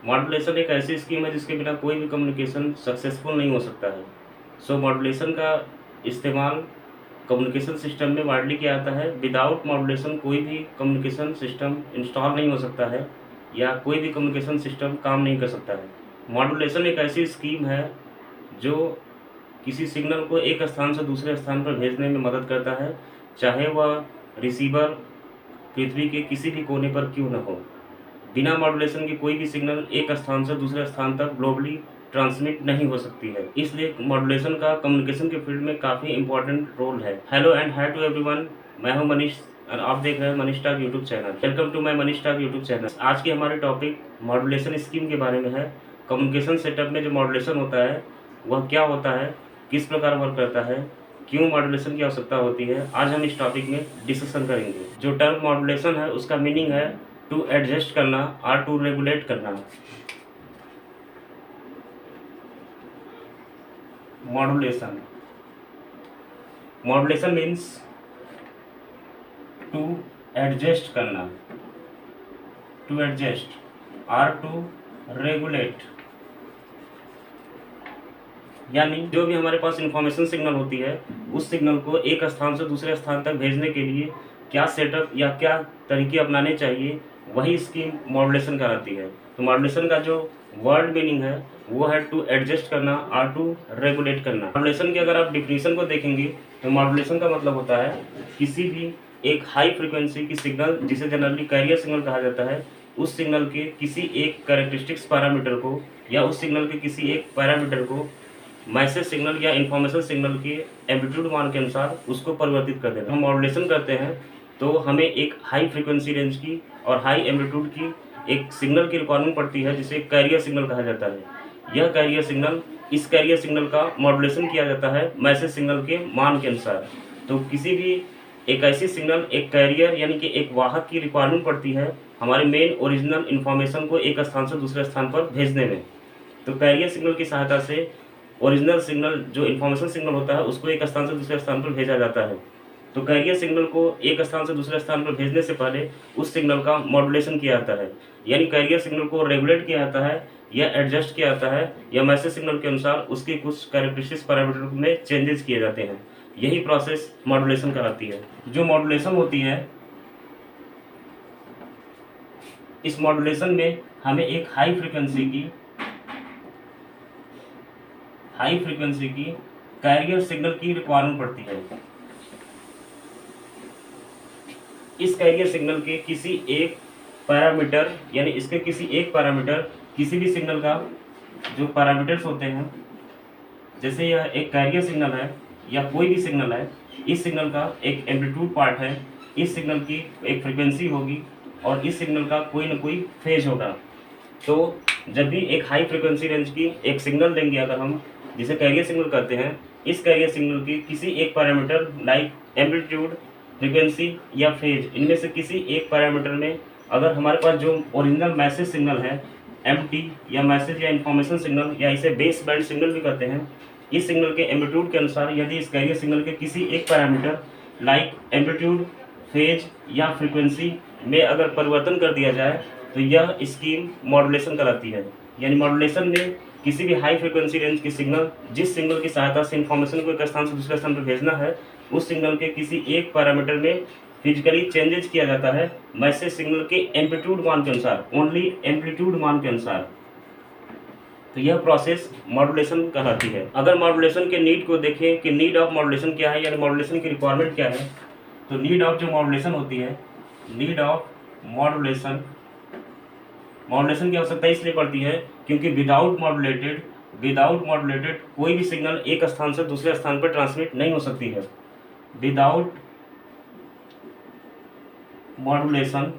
Modulation एक ऐसी scheme है जिसके बिना कोई भी कम्युनिकेशन सक्सेसफुल नहीं हो सकता है। सो मॉड्यूलेशन का इस्तेमाल कम्युनिकेशन सिस्टम में वाइडली किया जाता है। विदाउट मॉड्यूलेशन कोई भी कम्युनिकेशन सिस्टम इंस्टॉल नहीं हो सकता है या कोई भी कम्युनिकेशन सिस्टम काम नहीं कर सकता है। मॉड्यूलेशन एक ऐसी स्कीम है जो किसी सिग्नल को एक स्थान से दूसरे स्थान पर भेजने में मदद करता है, चाहे वह रिसीवर पृथ्वी के किसी भी कोने पर क्यों न हो। बिना मॉड्यूलेशन के कोई भी सिग्नल एक स्थान से दूसरे स्थान तक ग्लोबली ट्रांसमिट नहीं हो सकती है। इसलिए मॉड्यूलेशन का कम्युनिकेशन के फील्ड में काफ़ी इंपॉर्टेंट रोल है। Hello and hi to everyone, मैं हूं मनीष और आप देख रहे हैं Manish talk YouTube channel. Welcome to my Manish talk YouTube channel. आज की हमारी टॉपिक मॉड्यूलेशन स्कीम के बारे में है। कम्युनिकेशन सेटअप में जो मॉड्यूलेशन होता है वह क्या होता है, किस प्रकार वर्क करता है, क्यों मॉड्यूलेशन की आवश्यकता होती है, आज हम इस टॉपिक में डिस्कशन करेंगे। जो टर्म मॉड्यूलेशन है उसका मीनिंग है टू एडजस्ट करना और टू रेगुलेट करना। Modulation modulation means to adjust करना, टू एडजस्ट और टू रेगुलेट। यानी जो भी हमारे पास इंफॉर्मेशन सिग्नल होती है उस सिग्नल को एक स्थान से दूसरे स्थान तक भेजने के लिए क्या सेटअप या क्या तरीके अपनाने चाहिए, वही स्कीम मॉड्यूलेशन कराती है। तो मॉड्यूलेशन का जो वर्ड मीनिंग है वो है टू एडजस्ट करना और टू रेगुलेट करना। मॉड्यूलेशन की अगर आप डिफिनीशन को देखेंगे तो मॉड्यूलेशन का मतलब होता है किसी भी एक हाई फ्रिक्वेंसी की सिग्नल, जिसे जनरली कैरियर सिग्नल कहा जाता है, उस सिग्नल के किसी एक कैरेक्टरिस्टिक्स पैरामीटर को या उस सिग्नल के किसी एक पैरामीटर को मैसेज सिग्नल या इन्फॉर्मेशन सिग्नल के एम्पलीट्यूड मान के अनुसार उसको परिवर्तित कर देना। हम मॉड्यूलेशन करते हैं तो हमें एक हाई फ्रीक्वेंसी रेंज की और हाई एम्पलीट्यूड की एक सिग्नल की रिक्वायरमेंट पड़ती है जिसे कैरियर सिग्नल कहा जाता है। यह कैरियर सिग्नल, इस कैरियर सिग्नल का मॉड्यूलेशन किया जाता है मैसेज सिग्नल के मान के अनुसार। तो किसी भी एक ऐसी सिग्नल, एक कैरियर यानी कि एक वाहक की रिक्वायरमेंट पड़ती है हमारे मेन ओरिजिनल इन्फॉर्मेशन को एक स्थान से दूसरे स्थान पर भेजने में। तो कैरियर सिग्नल की सहायता से ओरिजिनल सिग्नल जो इन्फॉर्मेशन सिग्नल होता है उसको एक स्थान से दूसरे स्थान पर भेजा जाता है। तो कैरियर सिग्नल को एक स्थान से दूसरे स्थान पर भेजने से पहले उस सिग्नल का मॉड्यूलेशन किया जाता है, यानी कैरियर सिग्नल को रेगुलेट किया जाता है या एडजस्ट किया जाता है या मैसेज सिग्नल के अनुसार उसके कुछ कैरेक्टरिस्टिक्स पैरामीटर में चेंजेस किए जाते हैं। यही प्रोसेस मॉड्यूलेशन कराती है। जो मॉड्यूलेशन होती है, इस मॉड्यूलेशन में हमें एक हाई फ्रीक्वेंसी की कैरियर सिग्नल की रिक्वायरमेंट पड़ती है। इस कैरियर सिग्नल के किसी एक पैरामीटर, यानी इसके किसी एक पैरामीटर, किसी भी सिग्नल का जो पैरामीटर्स होते हैं, जैसे यह एक कैरियर सिग्नल है या कोई भी सिग्नल है, इस सिग्नल का एक एम्पलीट्यूड पार्ट है, इस सिग्नल की एक फ्रीक्वेंसी होगी और इस सिग्नल का कोई ना कोई फेज होगा। तो जब भी एक हाई फ्रीक्वेंसी रेंज की एक सिग्नल लेंगे अगर हम, जिसे कैरियर सिग्नल कहते हैं, इस कैरियर सिग्नल की किसी एक पैरामीटर लाइक एम्पलीट्यूड, फ्रीक्वेंसी या फेज, इनमें से किसी एक पैरामीटर में अगर हमारे पास जो ओरिजिनल मैसेज सिग्नल है, एमटी या मैसेज या इन्फॉर्मेशन सिग्नल या इसे बेस बैंड सिग्नल भी कहते हैं, इस सिग्नल के एम्पलीट्यूड के अनुसार यदि इस कैरियर सिग्नल के किसी एक पैरामीटर लाइक एम्पलीट्यूड, फेज या फ्रीक्वेंसी में अगर परिवर्तन कर दिया जाए तो यह स्कीम मॉड्यूलेशन कराती है। यानी मॉड्यूलेशन में किसी भी हाई फ्रीक्वेंसी रेंज की सिग्नल, जिस सिग्नल की सहायता से इन्फॉर्मेशन को एक स्थान से दूसरे स्थान पर भेजना है, उस सिग्नल के किसी एक पैरामीटर में फिजिकली चेंजेस किया जाता है मैसेज सिग्नल के एम्पलीट्यूड मान के अनुसार, ओनली एम्पलीट्यूड मान के अनुसार। तो यह प्रोसेस मॉड्यूलेशन कहलाती है। अगर मॉड्यूलेशन के नीड को देखें कि नीड ऑफ मॉड्यूलेशन क्या है, यानी मॉड्यूलेशन की रिक्वायरमेंट क्या है, तो नीड ऑफ जो मॉड्यूलेशन होती है, नीड ऑफ मॉड्यूलेशन की आवश्यकता इसलिए पड़ती है क्योंकि विदाउट मॉड्यूलेटेड कोई भी सिग्नल एक स्थान से दूसरे स्थान पर ट्रांसमिट नहीं हो सकती है। विदाउट मॉड्यूलेशन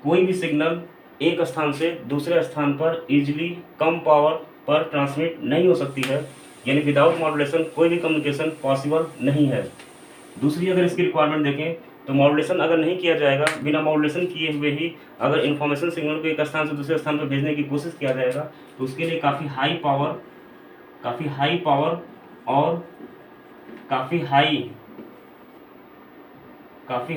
कोई भी सिग्नल एक स्थान से दूसरे स्थान पर इजीली कम पावर पर ट्रांसमिट नहीं हो सकती है, यानी विदाउट मॉड्यूलेशन कोई भी कम्युनिकेशन पॉसिबल नहीं है। दूसरी अगर इसकी रिक्वायरमेंट देखें तो मॉड्यूलेशन अगर नहीं किया जाएगा, बिना मॉड्यूलेशन किए हुए ही अगर इन्फॉर्मेशन सिग्नल को एक स्थान से दूसरे स्थान पर भेजने की कोशिश किया जाएगा तो उसके लिए काफ़ी हाई पावर और काफ़ी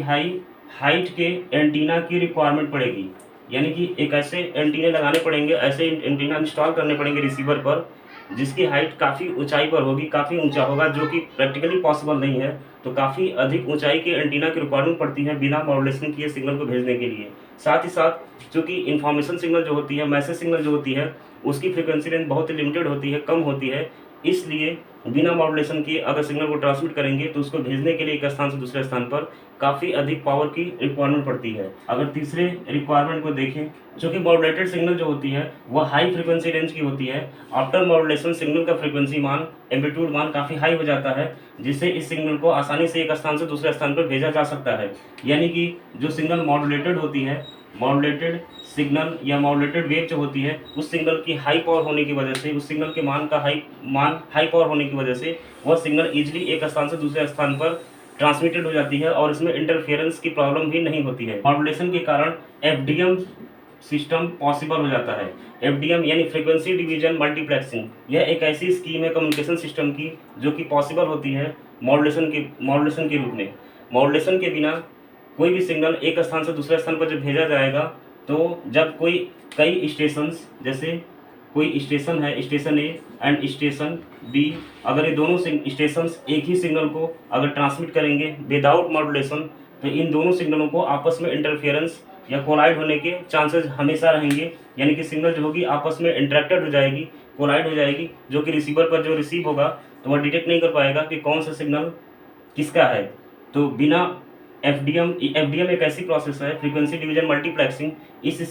हाई हाइट के एंटीना की रिक्वायरमेंट पड़ेगी। यानी कि एक ऐसे एंटीना लगाने पड़ेंगे, ऐसे एंटीना इंस्टॉल करने पड़ेंगे रिसीवर पर जिसकी हाइट काफ़ी ऊंचाई पर होगी, काफ़ी ऊंचा होगा, जो कि प्रैक्टिकली पॉसिबल नहीं है। तो काफ़ी अधिक ऊंचाई के एंटीना की रिक्वायरमेंट पड़ती है बिना मॉड्यूलेशन किए सिग्नल को भेजने के लिए। साथ ही साथ चूँकि इन्फॉर्मेशन सिग्नल जो होती है, मैसेज सिग्नल जो होती है, उसकी फ्रिक्वेंसी रेंज बहुत ही लिमिटेड होती है, कम होती है। इसलिए बिना मॉड्यूलेशन किए अगर सिग्नल को ट्रांसमिट करेंगे तो उसको भेजने के लिए एक स्थान से दूसरे स्थान पर काफ़ी अधिक पावर की रिक्वायरमेंट पड़ती है। अगर तीसरे रिक्वायरमेंट को देखें, चूँकि मॉड्यूलेटेड सिग्नल जो होती है वह हाई फ्रिक्वेंसी रेंज की होती है। आफ्टर मॉड्यूलेशन सिग्नल का फ्रिक्वेंसी मान, एम्पलीट्यूड मान काफ़ी हाई हो जाता है, जिससे इस सिग्नल को आसानी से एक स्थान से दूसरे स्थान पर भेजा जा सकता है। यानी कि जो सिग्नल मॉड्यूलेटेड होती है, मॉड्यूलेटेड सिग्नल या मॉड्यूलेटेड वेव जो होती है, उस सिग्नल की हाई पावर होने की वजह से, उस सिग्नल के मान हाई पावर होने की वजह से वह सिग्नल इजीली एक स्थान से दूसरे स्थान पर ट्रांसमिटेड हो जाती है और इसमें इंटरफेरेंस की प्रॉब्लम भी नहीं होती है। मॉड्यूलेशन के कारण एफडीएम सिस्टम पॉसिबल हो जाता है। एफडीएम यानी फ्रीक्वेंसी डिवीजन मल्टीप्लेक्सिंग, यह एक ऐसी स्कीम है कम्युनिकेशन सिस्टम की जो कि पॉसिबल होती है मॉड्यूलेशन के रूप में। मॉड्यूलेशन के बिना कोई भी सिग्नल एक स्थान से दूसरे स्थान पर जब भेजा जाएगा, तो जब कई स्टेशंस, जैसे कोई स्टेशन है, station A and station B, अगर ये दोनों स्टेशंस एक ही सिग्नल को अगर ट्रांसमिट करेंगे विदाउट मॉड्यूलेशन, तो इन दोनों सिग्नलों को आपस में इंटरफेरेंस या कोलाइड होने के चांसेस हमेशा रहेंगे। यानी कि सिग्नल जो होगी आपस में इंटरेक्टेड हो जाएगी, कोलाइड हो जाएगी, जो कि रिसीवर पर जो रिसीव होगा तो वह डिटेक्ट नहीं कर पाएगा कि कौन सा सिग्नल किसका है। तो बिना एफडीएम एक ऐसी प्रोसेस है, फ्रीक्वेंसी डिवीजन मल्टीप्लेक्सिंग। इस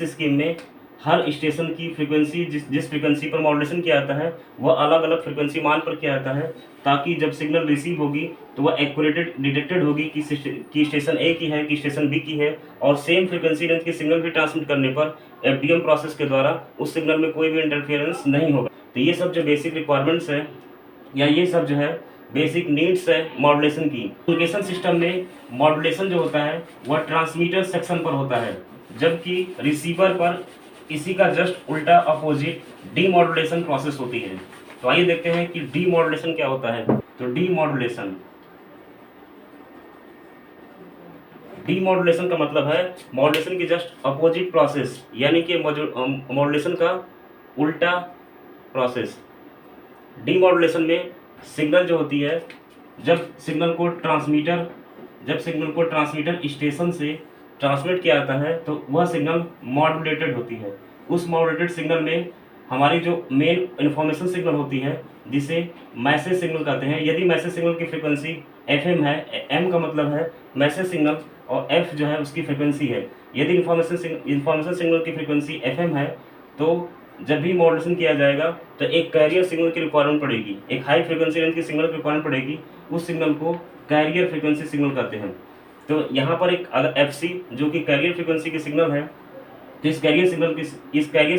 स्कीम में हर स्टेशन की फ्रीक्वेंसी जिस फ्रीक्वेंसी पर मॉड्यूलेशन किया जाता है वह अलग अलग फ्रीक्वेंसी मान पर किया जाता है, ताकि जब सिग्नल रिसीव होगी तो वह एक्यूरेटेड डिटेक्टेड होगी कि स्टेशन ए की है कि स्टेशन बी की है, और सेम फ्रीक्वेंसी रेंज की सिग्नल भी ट्रांसमिट करने पर एफडीएम प्रोसेस के द्वारा उस सिग्नल में कोई भी इंटरफेरेंस नहीं होगा। तो ये सब जो बेसिक रिक्वायरमेंट्स है, या ये सब जो है बेसिक नीड्स है मॉड्यूलेशन की। कम्युनिकेशन सिस्टम में मॉड्यूलेशन जो होता है वह ट्रांसमीटर सेक्शन पर होता है, जबकि रिसीवर पर इसी का जस्ट उल्टा अपोजिट डीमॉड्यूलेशन प्रोसेस होती है। तो आइए देखते हैं कि डीमॉड्यूलेशन क्या होता है। तो डीमॉड्यूलेशन का मतलब है मॉड्यूलेशन की जस्ट अपोजिट प्रोसेस, यानी कि मॉड्यूलेशन का उल्टा प्रोसेस। डीमॉड्यूलेशन में सिग्नल जो होती है, जब सिग्नल को ट्रांसमीटर स्टेशन से ट्रांसमिट किया जाता है तो वह सिग्नल मॉड्यूलेटेड होती है। उस मॉड्यूलेटेड सिग्नल में हमारी जो मेन इन्फॉर्मेशन सिग्नल होती है, जिसे मैसेज सिग्नल कहते हैं, यदि मैसेज सिग्नल की फ्रिक्वेंसी FM है, M का मतलब है मैसेज सिग्नल और F जो है उसकी फ्रिक्वेंसी है। यदि इन्फॉर्मेशन सिग्नल की फ्रिक्वेंसी FM है, तो जब भी मॉड्यूलेशन किया जाएगा तो एक कैरियर सिग्नल की रिक्वायरमेंट पड़ेगी, एक हाई फ्रिक्वेंसी रेंज की सिग्नल की रिक्वायरमेंट पड़ेगी। उस सिग्नल को कैरियर फ्रिक्वेंसी सिग्नल कहते हैं। तो यहाँ पर एक अगर FC जो कि कैरियर फ्रिक्वेंसी की सिग्नल है, तो इस कैरियर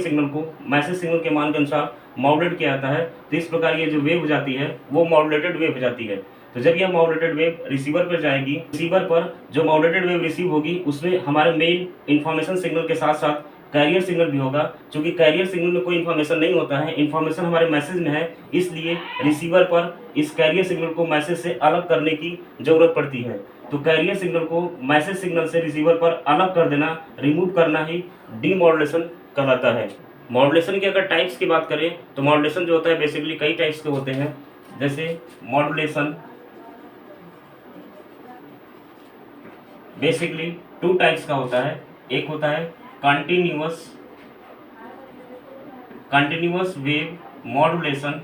सिग्नल को मैसेज सिग्नल के मान के अनुसार मॉड्यूलेट किया जाता है। तो इस प्रकार ये जो वेव हो जाती है वो मॉड्यूलेटेड वेव हो जाती है। तो जब यह मॉड्यूलेटेड वेव रिसीवर पर जाएगी, रिसीवर पर जो मॉड्यूलेटेड वेव रिसीव होगी उसमें हमारे मेन इन्फॉर्मेशन सिग्नल के साथ साथ कैरियर सिग्नल भी होगा। क्योंकि कैरियर सिग्नल में कोई इन्फॉर्मेशन नहीं होता है, इन्फॉर्मेशन हमारे मैसेज में है, इसलिए रिसीवर पर इस कैरियर सिग्नल को मैसेज से अलग करने की जरूरत पड़ती है। तो कैरियर सिग्नल को मैसेज सिग्नल से रिसीवर पर अलग कर देना, रिमूव करना ही डीमॉड्यूलेशन कहलाता है। मॉड्यूलेशन की अगर टाइप्स की बात करें तो मॉड्यूलेशन जो होता है बेसिकली कई टाइप्स के होते हैं। जैसे मॉड्यूलेशन बेसिकली 2 टाइप्स का होता है। एक होता है कंटिन्यूअस वेव मॉड्यूलेशन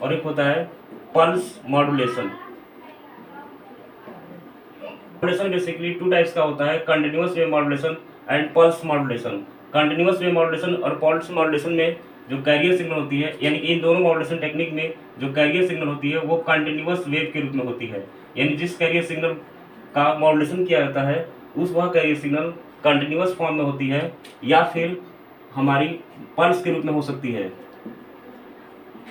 और एक होता है pulse modulation. Modulation basically 2 types का होता है, continuous wave modulation and pulse modulation. Continuous wave modulation और पल्स मॉड्यूलेशन में जो कैरियर सिग्नल होती है, यानी इन दोनों मॉड्यूलेशन टेक्निक में जो कैरियर सिग्नल होती है वो कंटिन्यूअस वेव के रूप में होती है। यानी जिस कैरियर सिग्नल का मॉड्यूलेशन किया जाता है वह कैरियर सिग्नल कंटिन्यूअस फॉर्म में होती है या फिर हमारी पल्स के रूप में हो सकती है।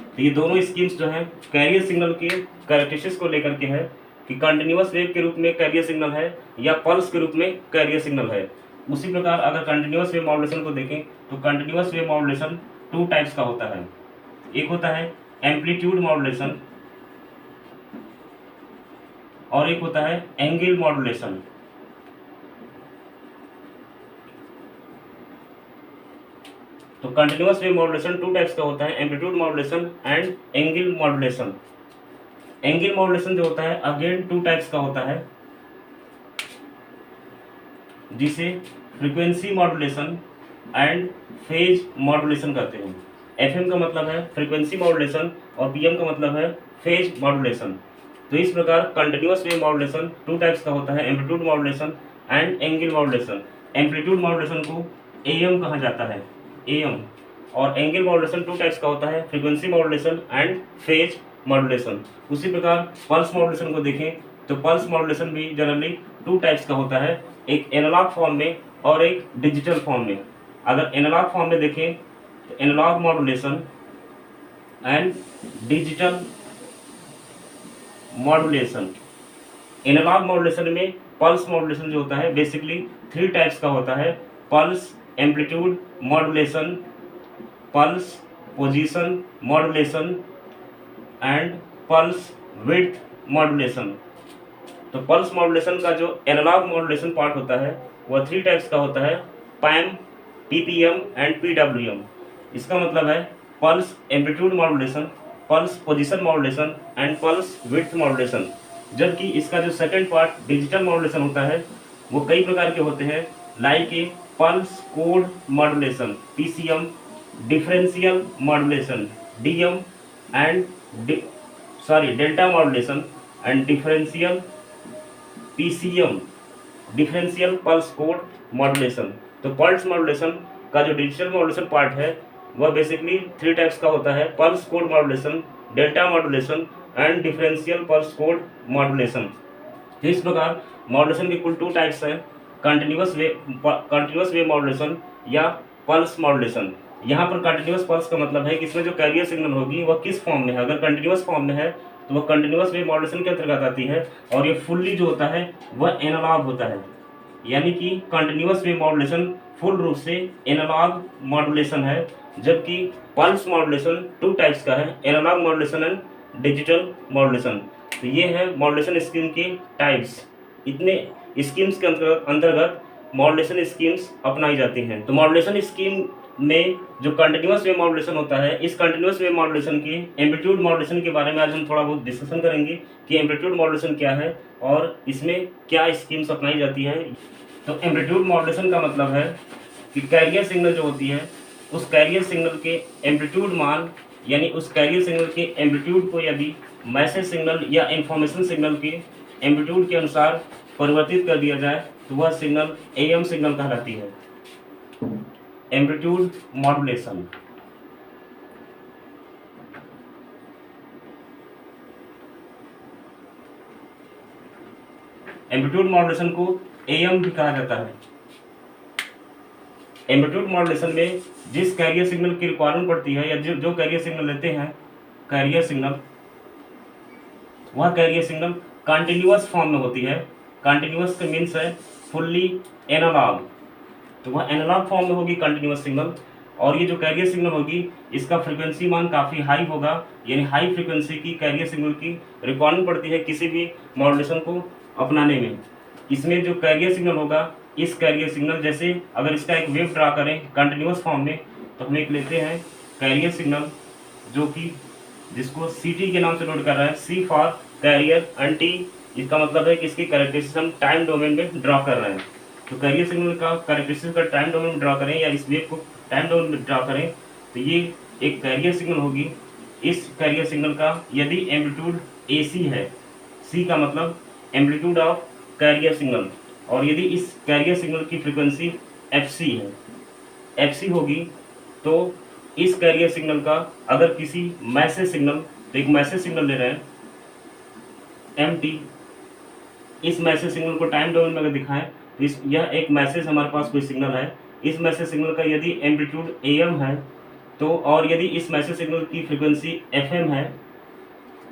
तो ये दोनों स्कीम्स जो हैं कैरियर सिग्नल के कैरेक्टरिस्टिक्स को लेकर के है कि कंटिन्यूअस वेव के रूप में कैरियर सिग्नल है या पल्स के रूप में कैरियर सिग्नल है। उसी प्रकार अगर कंटिन्यूअस वेव मॉड्यूलेशन को देखें तो कंटिन्यूअस वेव मॉड्यूलेशन 2 टाइप्स का होता है। एक होता है एम्पलीट्यूड मॉड्यूलेशन और एक होता है एंगल मॉड्यूलेशन। तो continuous wave modulation to types का होता है, amplitude modulation and angle modulation. Angle modulation जो होता है अगेन टू टाइप्स का होता है, जिसे frequency modulation and phase modulation कहते हैं। एफएम का मतलब है फ्रीक्वेंसी मॉड्यूलेशन और पीएम का मतलब है फेज मॉड्यूलेशन। तो इस प्रकार continuous wave modulation to types का होता है, amplitude modulation and angle modulation. Amplitude modulation को एएम कहा जाता है, एएम। और एंगल मॉड्यूलेशन टू टाइप्स का होता है, frequency modulation and phase modulation. उसी प्रकार पल्स मॉड्यूलेशन को देखें तो पल्स मॉड्यूलेशन भी जनरली टू टाइप्स का होता है, एक एनालॉग फॉर्म में और एक डिजिटल फॉर्म में। अगर एनालॉग फॉर्म में देखें तो analogue modulation and digital modulation. Analogue modulation में पल्स मॉड्यूलेशन जो होता है बेसिकली थ्री टाइप्स का होता है, pulse amplitude modulation, pulse position modulation and pulse width modulation. तो पल्स मॉड्यूलेशन का जो एनालॉग मॉड्यूलेशन पार्ट होता है वह थ्री टाइप्स का होता है, पैम, पीपीएम एंड पीडब्ल्यूएम। इसका मतलब है pulse amplitude modulation, pulse position modulation and pulse width modulation. जबकि इसका जो सेकंड पार्ट डिजिटल मॉड्यूलेशन होता है वो कई प्रकार के होते हैं, like a pulse code modulation PCM, differential modulation DM and delta modulation and differential PCM, differential pulse code modulation. तो पल्स मॉड्यूलेशन का जो डिजिटल मॉड्यूलेशन पार्ट है वह बेसिकली थ्री टाइप्स का होता है, pulse code modulation, delta modulation and differential pulse code modulation. इस प्रकार मॉड्यूलेशन के कुल टू टाइप्स हैं, कंटिन्यूअस वेव मॉड्यूलेशन या पल्स मॉड्यूलेशन। यहाँ पर कंटिन्यूअस पल्स का मतलब है कि इसमें जो कैरियर सिग्नल होगी वह किस फॉर्म में है। अगर कंटिन्यूअस फॉर्म में है तो वह कंटिन्यूअस वेव मॉड्यूलेशन के अंतर्गत आती है, और ये फुल्ली जो होता है वह एनालॉग होता है। यानी कि कंटिन्यूअस वेव मॉड्यूलेशन फुल रूप से एनालॉग मॉड्यूलेशन है, जबकि पल्स मॉड्यूलेशन टू टाइप्स का है, analogue modulation and digital modulation. तो ये है मॉड्यूलेशन स्कीम के टाइप्स। इतने स्कीम्स के अंतर्गत मॉड्यूलेशन स्कीम्स अपनाई जाती हैं। तो मॉड्यूलेशन स्कीम में जो कंटिन्यूअस वेव मॉड्यूलेशन होता है, इस कंटिन्यूअस वेव मॉड्यूलेशन की एम्पलीट्यूड मॉड्यूलेशन के बारे में आज हम थोड़ा बहुत डिस्कशन करेंगे कि एम्पलीट्यूड मॉड्यूलेशन क्या है और इसमें क्या स्कीम्स अपनाई जाती है। तो एम्पलीट्यूड मॉड्यूलेशन का मतलब है कि कैरियर सिग्नल जो होती है उस कैरियर सिग्नल के एम्पलीट्यूड मान, यानी उस कैरियर सिग्नल के एम्पलीट्यूड को यदि मैसेज सिग्नल या इंफॉर्मेशन सिग्नल के एम्पलीट्यूड के अनुसार परिवर्तित कर दिया जाए तो वह सिग्नल एएम सिग्नल कहलाती है, एम्पलीट्यूड मॉड्यूलेशन। एम्पलीट्यूड मॉड्यूलेशन को एएम भी कहा जाता है। एम्पलीट्यूड मॉड्यूलेशन में जिस कैरियर सिग्नल की रिक्वायरमेंट पड़ती है या जो कैरियर सिग्नल लेते हैं कैरियर सिग्नल, वह कैरियर सिग्नल कंटिन्यूअस फॉर्म में होती है। कंटिन्यूअस का मीन्स है फुल्ली एनालॉग, तो वह एनालॉग फॉर्म में होगी कंटिन्यूअस सिग्नल। और ये जो कैरियर सिग्नल होगी इसका फ्रीक्वेंसी मान काफ़ी हाई होगा, यानी हाई फ्रीक्वेंसी की कैरियर सिग्नल की रिक्वायरमेंट पड़ती है किसी भी मॉड्यूलेशन को अपनाने में। इसमें जो कैरियर सिग्नल होगा, इस कैरियर सिग्नल जैसे अगर इसका एक वेव ड्रा करें कंटिन्यूअस फॉर्म में तो हम एक लेते हैं कैरियर सिग्नल जो कि जिसको CT के नाम से नोट कर रहा है, C for carrier and T इसका मतलब है कि इसकी कैरेक्टरिस्टिक्स हम टाइम डोमेन में ड्रा कर रहे हैं। तो कैरियर सिग्नल का कैरेक्टरिस्टिक्स का टाइम डोमेन में ड्रा करें या इस वेव को टाइम डोमेन में ड्रा करें तो ये एक कैरियर सिग्नल होगी। इस कैरियर सिग्नल का यदि एम्पलीट्यूड AC है, C का मतलब एम्पलीट्यूड ऑफ कैरियर सिग्नल, और यदि इस कैरियर सिग्नल की फ्रीक्वेंसी FC है, FC होगी, तो इस कैरियर सिग्नल का अगर किसी मैसेज सिग्नल, तो एक मैसेज सिग्नल ले रहे हैं MT, इस मैसेज सिग्नल को टाइम डोमेन में अगर दिखाएं तो यह एक मैसेज हमारे पास कोई सिग्नल है, इस मैसेज सिग्नल का यदि एम्पलीट्यूड AM है तो, और यदि इस मैसेज सिग्नल की फ्रीक्वेंसी FM है,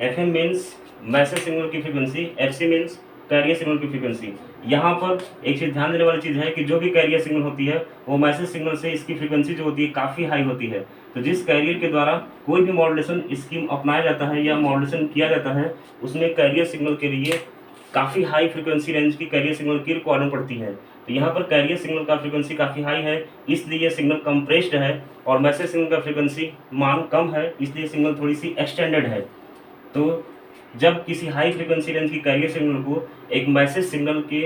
FM मीन्स मैसेज सिग्नल की frequency, FC means carrier signal की फ्रीक्वेंसी। यहाँ पर एक चीज़ ध्यान देने वाली चीज़ है कि जो भी कैरियर सिग्नल होती है वो मैसेज सिग्नल से इसकी फ्रीक्वेंसी जो होती है काफ़ी हाई होती है। तो जिस कैरियर के द्वारा कोई भी मॉड्यूलेशन स्कीम अपनाया जाता है या मॉड्यूलेशन किया जाता है उसमें कैरियर सिग्नल के लिए काफ़ी हाई फ्रीक्वेंसी रेंज की कैरियर सिग्नल की रिक्वायरमेंट पड़ती है। तो यहाँ पर कैरियर सिग्नल का फ्रीक्वेंसी काफ़ी हाई है, इसलिए ये सिग्नल कंप्रेस्ड है, और मैसेज सिग्नल का फ्रीक्वेंसी मान कम है, इसलिए सिग्नल थोड़ी सी एक्सटेंडेड है। तो जब किसी हाई फ्रीक्वेंसी रेंज की कैरियर सिग्नल को एक मैसेज सिग्नल के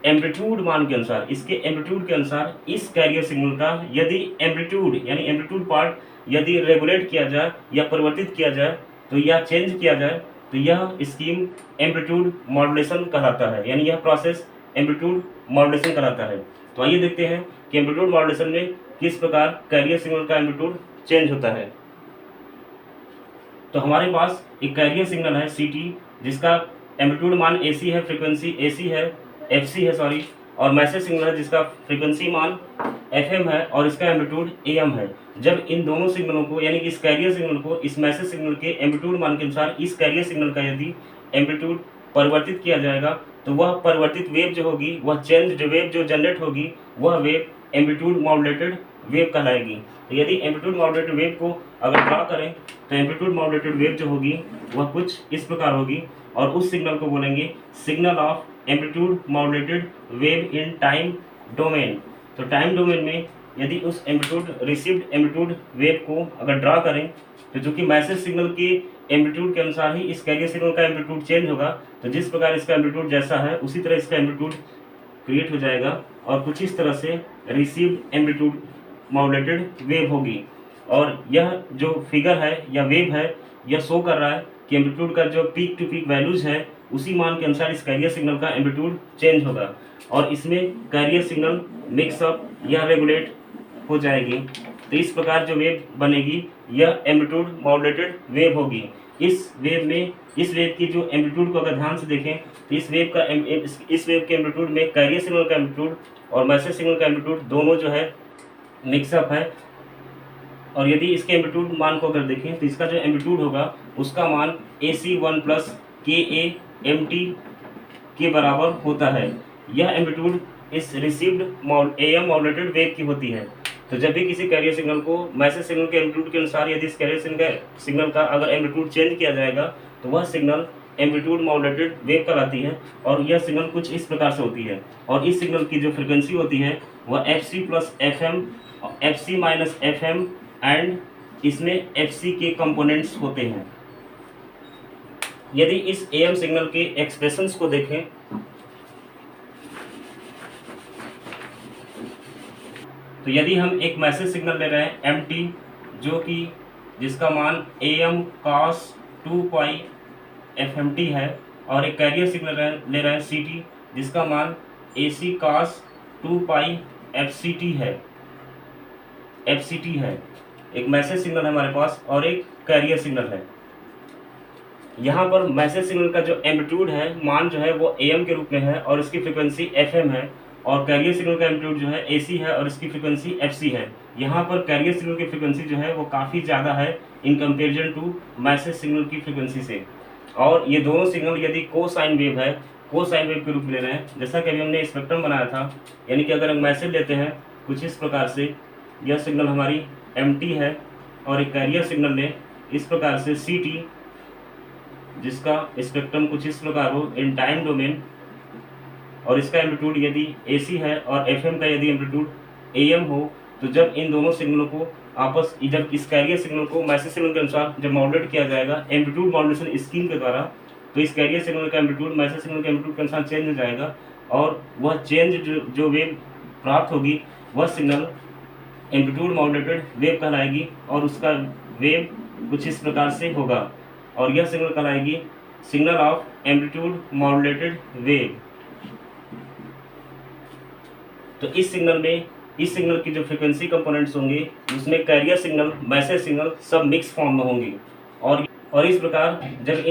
एम्पलीट्यूड मान के अनुसार, इसके एम्पलीट्यूड के अनुसार इस कैरियर सिग्नल का यदि एम्पलीट्यूड यानी एम्पलीट्यूड पार्ट यदि रेगुलेट किया जाए या परिवर्तित किया जाए तो या चेंज किया जाए तो यह स्कीम एम्पलीट्यूड मॉड्यूलेशन कहलाता है, यानी यह प्रोसेस एम्पलीट्यूड मॉड्यूलेशन कहलाता है। तो आइए देखते हैं कि एम्पलीट्यूड मॉड्यूलेशन में किस प्रकार कैरियर सिग्नल का एम्पलीट्यूड चेंज होता है। तो हमारे पास एक कैरियर सिग्नल है CT, जिसका एम्पलीट्यूड मान AC है, फ्रीक्वेंसी AC है, FC है सॉरी, और मैसेज सिग्नल है जिसका फ्रीक्वेंसी मान FM है और इसका एम्पलीट्यूड AM है। जब इन दोनों सिग्नलों को यानी कि इस कैरियर सिग्नल को इस मैसेज सिग्नल के एम्पलीट्यूड मान के अनुसार इस कैरियर सिग्नल का यदि एम्पलीट्यूड परिवर्तित किया जाएगा तो वह परिवर्तित वेव जो होगी, वह चेंज्ड वेव जो जनरेट होगी, वह वेव एम्पलीट्यूड मॉड्यूलेटेड वेव कहलाएगी। तो यदि एम्पलीट्यूड मॉड्यूलेटेड वेव को अगर ड्रा करें तो एम्पलीट्यूड मॉड्यूलेटेड वेव जो होगी वह कुछ इस प्रकार होगी, और उस सिग्नल को बोलेंगे signal of amplitude modulated wave in time domain. तो टाइम डोमेन में यदि उस एम्पलीट्यूड रिसीव्ड एम्पलीट्यूड वेव को अगर ड्रा करें तो जो कि मैसेज सिग्नल के एम्पलीट्यूड के अनुसार ही इस कैरियर सिग्नल का एम्पलीट्यूड चेंज होगा। तो जिस प्रकार इसका एम्पलीट्यूड जैसा है उसी तरह इसका एम्पलीट्यूड क्रिएट हो जाएगा, और कुछ इस तरह से रिसीव्ड एम्पलीट्यूड मॉड्यूलेटेड वेव होगी। और यह जो फिगर है या वेव है यह शो कर रहा है कि एम्पलीट्यूड का जो पीक टू पीक वैल्यूज है उसी मान के अनुसार इस कैरियर सिग्नल का एम्पलीट्यूड चेंज होगा, और इसमें कैरियर सिग्नल मिक्सअप या रेगुलेट हो जाएगी। तो इस प्रकार जो वेव बनेगी यह एम्पलीट्यूड मॉड्यूलेटेड वेव होगी। इस वेव की जो एम्पलीट्यूड को अगर ध्यान से देखें तो इस वेव के एम्पलीट्यूड में कैरियर सिग्नल का एम्पलीट्यूड और मैसेज सिग्नल का एम्पलीट्यूड दोनों जो है मिक्सअप है। और यदि इसके एम्पलीट्यूड मान को अगर देखें तो इसका जो एम्पलीट्यूड होगा उसका मान AC1 + KA-MT के बराबर होता है। यह एम्पलीट्यूड इस रिसीव्ड AM मॉड्यूलेटेड वेव की होती है। तो जब भी किसी कैरियर सिग्नल को मैसेज सिग्नल के एम्पलीट्यूड के अनुसार यदि इस कैरियर सिग्नल का अगर एम्पलीट्यूड चेंज किया जाएगा तो वह सिग्नल एम्पलीट्यूड मॉड्यूलेटेड वेव कहलाती है, और यह सिग्नल कुछ इस प्रकार से होती है। और इस सिग्नल की जो फ्रिक्वेंसी होती है वह FC + FM, FC - FM and इसमें FC के कंपोनेंट्स होते हैं। यदि इस AM सिग्नल के एक्सप्रेशंस को देखें तो यदि हम एक मैसेज सिग्नल ले रहे हैं MT जो कि जिसका मान AM cos 2π FMT है, और एक कैरियर सिग्नल ले रहे हैं CT जिसका मान AC cos 2π FCT है। एक मैसेज सिग्नल है हमारे पास और एक कैरियर सिग्नल है। यहाँ पर मैसेज सिग्नल का जो एम्पलीट्यूड है मान जो है वो AM के रूप में है और इसकी फ्रिक्वेंसी FM है, और कैरियर सिग्नल का एम्पलीट्यूड जो है AC है और इसकी फ्रिक्वेंसी FC है। यहाँ पर कैरियर सिग्नल की फ्रिक्वेंसी जो है वो काफ़ी ज़्यादा है in comparison to message signal की फ्रिक्वेंसी से। और ये दोनों सिग्नल यदि कोसाइन वेव है, कोसाइन वेव के रूप में ले रहे हैं, जैसा कि अभी हमने स्पेक्ट्रम बनाया था, यानी कि अगर हम मैसेज लेते हैं कुछ इस प्रकार से, यह सिग्नल हमारी MT है और एक कैरियर सिग्नल लें इस प्रकार से CT जिसका स्पेक्ट्रम कुछ इस प्रकार हो इन टाइम डोमेन, और इसका एम्पलीट्यूड यदि AC है और FM का यदि एम्पलीट्यूड AM हो, तो जब इन दोनों सिग्नलों को जब इस कैरियर सिग्नल को मैसेज सिग्नल के अनुसार जब मॉड्यूलेट किया जाएगा एम्पलीट्यूड मॉड्यूलेशन स्कीम के द्वारा, तो इस कैरियर सिग्नल का एम्पलीट्यूड मैसेज सिग्नल के एम्पलीट्यूड के अनुसार चेंज हो जाएगा, और वह चेंज जो वेव प्राप्त होगी वह सिग्नल एम्पलीट्यूड मॉड्यूलेटेड वेव कहलाएगी, और उसका वेव कुछ इस प्रकार से होगा, और यह सिग्नल कहलाएगी signal of amplitude modulated wave. तो इस सिग्नल की जो फ्रिक्वेंसी कंपोनेंट्स होंगे उसमें कैरियर सिग्नल, मैसेज सिग्नल सब मिक्स फॉर्म में होंगी, और इस प्रकार जब